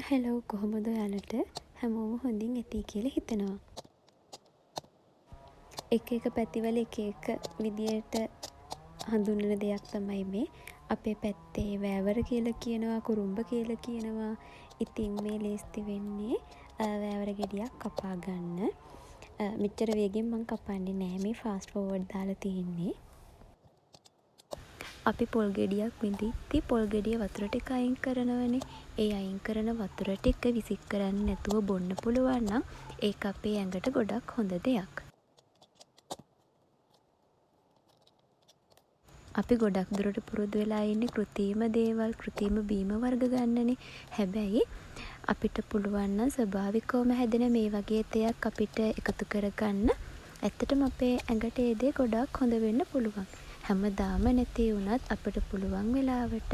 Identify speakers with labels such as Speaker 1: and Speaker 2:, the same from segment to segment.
Speaker 1: Hello කොහොමද ඔයාලට හැමෝම හොඳින් ඇති කියලා හිතනවා. එක එක පැතිවල එක එක විදියට හඳුන්වන දෙයක් තමයි මේ. අපේ පැත්තේ වෑවර කියලා කියනවා, කුරුම්බ කියලා කියනවා. ඉතින් මේ ලේස්ති වෙන්නේ වෑවර ගෙඩියක් කපා ගන්න. මෙච්චර වේගෙන් මම කපන්නේ නෑ, මේ ෆාස්ට් ෆෝවර්ඩ් දාලා තියෙන්නේ. අපි පොල් ගෙඩියක් විඳිද්දි පොල් ගෙඩිය වතුර ටික අයින් කරනවනේ. ඒ අයින් කරන වතුර ටික විසික් කරන්නේ නැතුව බොන්න පුළුවන් නම් ඒක අපේ ඇඟට ගොඩක් හොඳ දෙයක්. අපි ගොඩක් දුරට පුරුදු වෙලා ඉන්නේ කෘත්‍රිම දේවල්, කෘත්‍රිම බීම වර්ග ගන්නනේ. හැබැයි අපිට පුළුවන් නම් ස්වභාවිකවම හැදෙන මේ වගේ දෙයක් අපිට එකතු කරගන්න ඇත්තටම අපේ ඇඟට ඒ දේ ගොඩක් හොඳ වෙන්න පුළුවන්. හැමදාම නැති වුණත් අපිට පුළුවන් වෙලාවට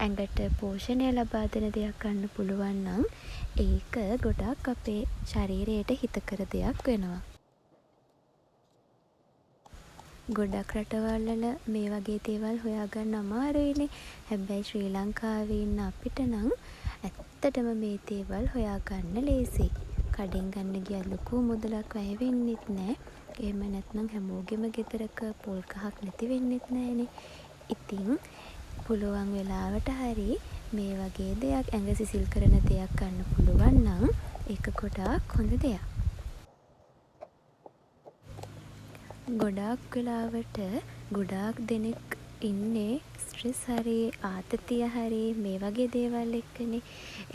Speaker 1: ඇඟට පෝෂණය ලබා දෙන දෙයක් ගන්න පුළුවන් නම් ඒක ගොඩක් අපේ ශරීරයට හිතකර දෙයක් වෙනවා. ගොඩක් රටවල් වල මේ වගේ දේවල් හොයාගන්න අමාරුයිනේ. හැබැයි ශ්‍රී ලංකාවේ ඉන්න අපිට නම් ඇත්තටම මේ දේවල් හොයාගන්න ලේසියි. කඩෙන් ගන්න ගියත් ලොකු මුදලක් වැය වෙන්නෙත් නෑ. එහෙම නැත්නම් හැමෝගෙම ගෙදරක පොල් ගහක් නැති වෙන්නෙත් නෑනේ. ඉතින් පුළුවන් වෙලාවට හරි මේ වගේ දෙයක් ඇඟ සිසිල් කරන දෙයක් ගන්න පුළුවන් නම් ඒක ගොඩාක් හොඳ දෙයක්. ගොඩාක් වෙලාවට ගොඩාක් දෙනෙක් ඉන්නේ ස්ට්‍රෙස් හරි ආතතිය හරි මේ වගේ දේවල් එක්කනේ.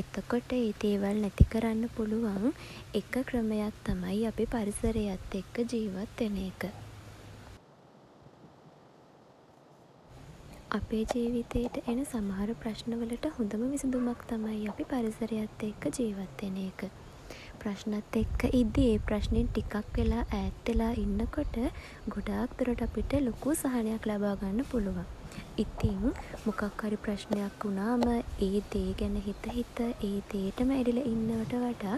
Speaker 1: එතකොට ඒ දේවල් නැති කරන්න පුළුවන් එක ක්‍රමයක් තමයි අපි පරිසරයත් එක්ක ජීවත් වෙන එක. අපේ ජීවිතේට එන සමහර ප්‍රශ්නවලට හොඳම විසඳුමක් තමයි අපි පරිසරයත් එක්ක ජීවත් වෙන එක. ප්‍රශ්නත් එක්ක ඉද්දී ඒ ප්‍රශ්නෙන් ටිකක් වෙලා ඈත් වෙලා ඉන්නකොට ගොඩාක් දුරට අපිට ලොකු සහනයක් ලබා ගන්න පුළුවන්. ඉතින් මොකක් හරි ප්‍රශ්නයක් වුණාම ඒ දේ ගැන හිත ඒ දේටම ඇරිලා ඉන්නවට වඩා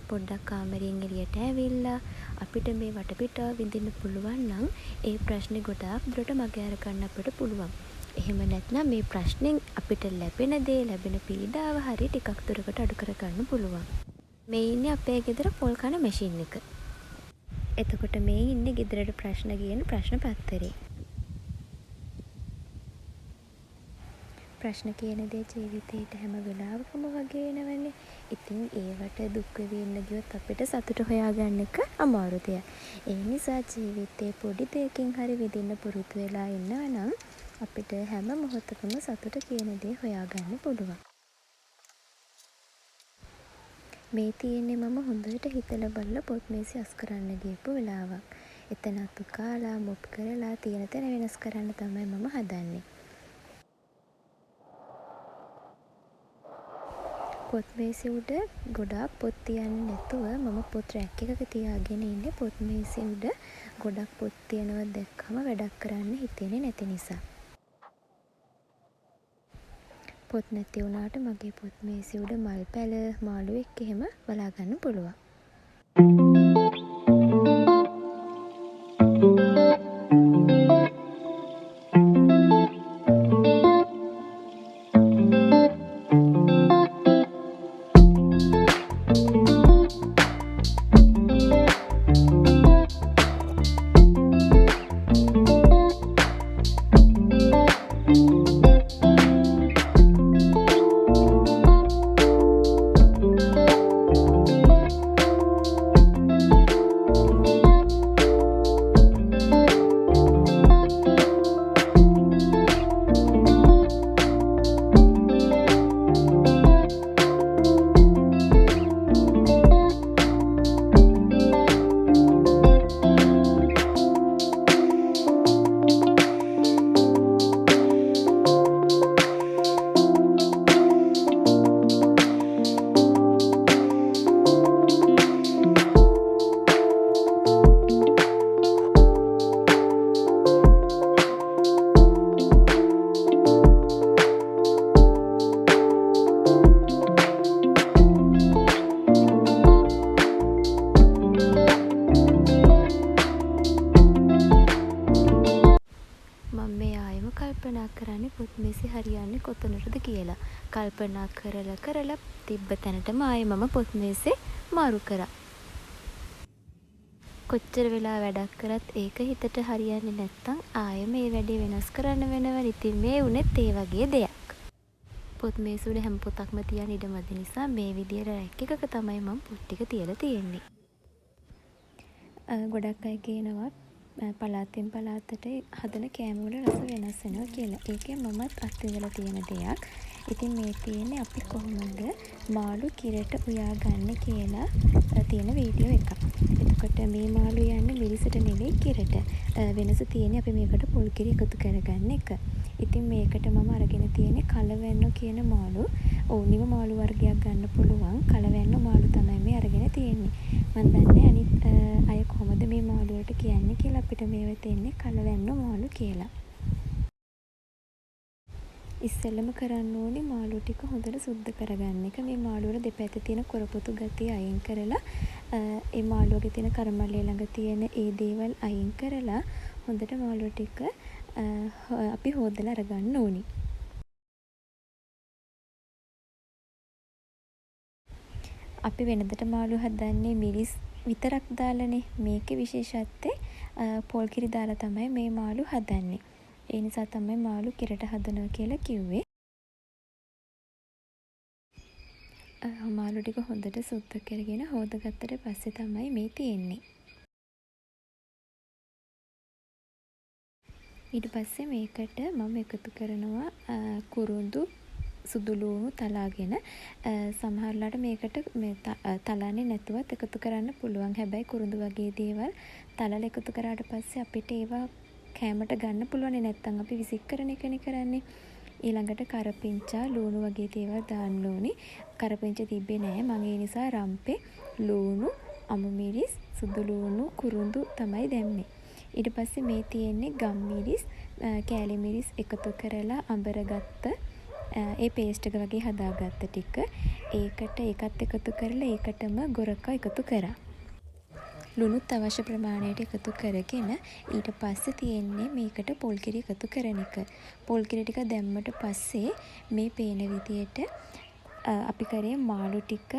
Speaker 1: පොඩ්ඩක් කාමරයෙන් එළියට ඇවිල්ලා අපිට මේ වටපිටාව විඳින්න පුළුවන් නම් ඒ ප්‍රශ්නේ ගොඩාක් දුරට මග අර ගන්න අපිට පුළුවන්. එහෙම නැත්නම් මේ ප්‍රශ්نين අපිට ලැබෙන දේ ලැබෙන පීඩාව හරි ටිකක් දුරකට අඩු කර ගන්න පුළුවන්. මේ ඉන්නේ අපේ ගෙදර පොල් කන මැෂින් එක. එතකොට මේ ඉන්නේ ගෙදරට ප්‍රශ්න කියන ප්‍රශ්න පත්තරේ. ප්‍රශ්න කියන දේ ජීවිතේට හැම වෙලාවකම වගේ එනවනේ. ඉතින් ඒවට දුක් වෙවි ඉන්න ගියොත් අපිට සතුට හොයාගන්න එක අමාරු දෙයක්. ඒ නිසා ජීවිතේ පොඩි දෙයකින් හරි විඳින්න පුරුදු වෙලා ඉන්නවා නම් අපිට හැම මොහොතකම සතුට කියන දේ හොයාගන්න පුළුවන්. මේ තියෙන්නේ මම හොඳට හිතලා බලලා පොත් මේසෙ අස් කරන්න ගියපු වෙලාවක්. එතන අතු කාලා මොප් කරලා තියෙන තැන වෙනස් කරන්න තමයි මම හදන්නේ. පොත් මේසෙ උඩ ගොඩාක් පොත් තියන්නේ නැතුව මම පොත් රැක් එකක තියාගෙන ඉන්නේ. පොත් මේසෙ උඩ ගොඩක් පොත් තියනවා දැක්කම වැඩක් කරන්න හිතෙන්නේ නැති නිසා. පොත් නැති වුණාට මගේ පොත් මේසෙ උඩ මල් පැල මාළුවෙක් එහෙම බලා ගන්න පුළුවන්. කල්පනා කරන්නේ පොත් මේසෙ හරියන්නේ කොතනටද කියලා. කල්පනා කරලා තිබ්බ තැනටම ආයෙ මම පොත් මේසේ මාරු කරා. කොච්චර වෙලා වැඩක් කරත් ඒක හිතට හරියන්නේ නැත්තම් ආයෙ මේ වැඩේ වෙනස් කරන්න වෙනවා. ඉතින් මේ වුණෙත් ඒ වගේ දෙයක්. පොත් මේසුවල හැම පොතක්ම තියන්න ඉඩ මදි නිසා මේ විදියට රැක් එකක තමයි මම පොත් ටික තියලා තියෙන්නේ. ගොඩක් අය කියනවා පළාතෙන් පළාතට හදන කෑම වල රස වෙනස් වෙනවා කියලා. ඒකෙන් මමත් අත්විඳලා තියෙන දෙයක්. ඉතින් මේ තියෙන්නේ අපි කොහොමද මාළු කිරට උයා ගන්න කියලා තියෙන වීඩියෝ එකක්. එතකොට මේ මාළු යන්නේ මිරිසට නෙවෙයි කිරට. වෙනස තියෙන්නේ අපි මේකට පොල් කිරි එකතු කරගන්න එක. ඉතින් මේකට මම අරගෙන තියෙන්නේ කලවැන්නෝ කියන මාළු. ඕනිම මාළු වර්ගයක් ගන්න පුළුවන්. කලවැන්නෝ මාළු තමයි මේ අරගෙන තියෙන්නේ. මම දන්නේ අනිත් අය කොහොමද මේ මාළු වලට කියන්නේ කියලා. අපිට මේව තියෙන්නේ කලවැන්නෝ මාළු කියලා. ඉස්සෙල්ලම කරන්න ඕනේ මාළු ටික හොඳට සුද්ධ කරගන්න එක. මේ මාළු වල දෙපැත්තේ තියෙන කොරපොතු ගතිය අයින් කරලා ඒ මාළුවගේ තියෙන කරමල්ලේ ළඟ තියෙන ඒ දේවල් අයින් කරලා හොඳට මාළු ටික අපි හොදලා අරගන්න ඕනේ. අපි වෙනදට මාළු හදන්නේ මිරිස් විතරක් දාලානේ. මේකේ විශේෂත්වය පොල් කිරි දාලා තමයි මේ මාළු හදන්නේ. ඒ නිසා තමයි මාළු කිරට හදනවා කියලා කිව්වේ. මාළු ටික හොඳට සුද්ධ කරගෙන හොදගත්තට පස්සේ තමයි මේ තියෙන්නේ. ඊට පස්සේ මේකට මම එකතු කරනවා කුරුඳු සුදු ලූණු තලාගෙන. සමහරලාට මේකට තලන්නේ නැතුවත් එකතු කරන්න පුළුවන්. හැබැයි කුරුඳු වගේ දේවල් තලලා එකතු කරාට පස්සේ අපිට ඒවා කෑමට ගන්න පුළුවන්. නැත්තම් අපි විසික් කරන එකනේ කරන්නේ. ඊළඟට කරපිංචා ලූණු වගේ දේවල් දාන්න ඕනේ. කරපිංචා තිබ්බේ නැහැ. මම ඒ නිසා රම්පේ ලූණු අමු මිරිස් සුදු ලූණු කුරුඳු තමයි දැම්මේ. ඊට පස්සේ මේ තියෙන්නේ ගම් මිරිස් කෑලි මිරිස් එකතු කරලා අඹරගත්ත ඒ පේස්ට් එක වගේ හදාගත්ත ටික. ඒකත් එකතු කරලා ඒකටම ගොරකා එකතු කරා. ලුණුත් අවශ්‍ය ප්‍රමාණයට එකතු කරගෙන ඊට පස්සේ තියෙන්නේ මේකට පොල් කිරි එකතු කරන එක. පොල් කිරි ටික දැම්මට පස්සේ මේ පේන විදියට අපි කරේ මාළු ටික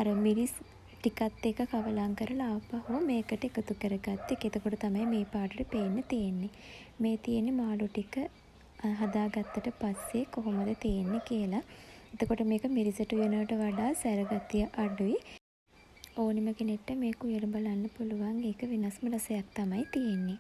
Speaker 1: අර මිරිස් ටිකත් එක කවලම් කරලා ආපහු මේකට එකතු කරගත්ත එක. එතකොට තමයි මේ පාටට පේන්න තියෙන්නේ. මේ තියෙන්නේ මාළු ටික හදාගත්තට පස්සේ කොහොමද තියෙන්නේ කියලා. එතකොට මේක මිරිසට වෙනවට වඩා සැරගතිය අඩුයි. ඕනිම කෙනෙක්ට මේක උයලා බලන්න පුළුවන්. ඒක වෙනස්ම රසයක් තමයි තියෙන්නේ.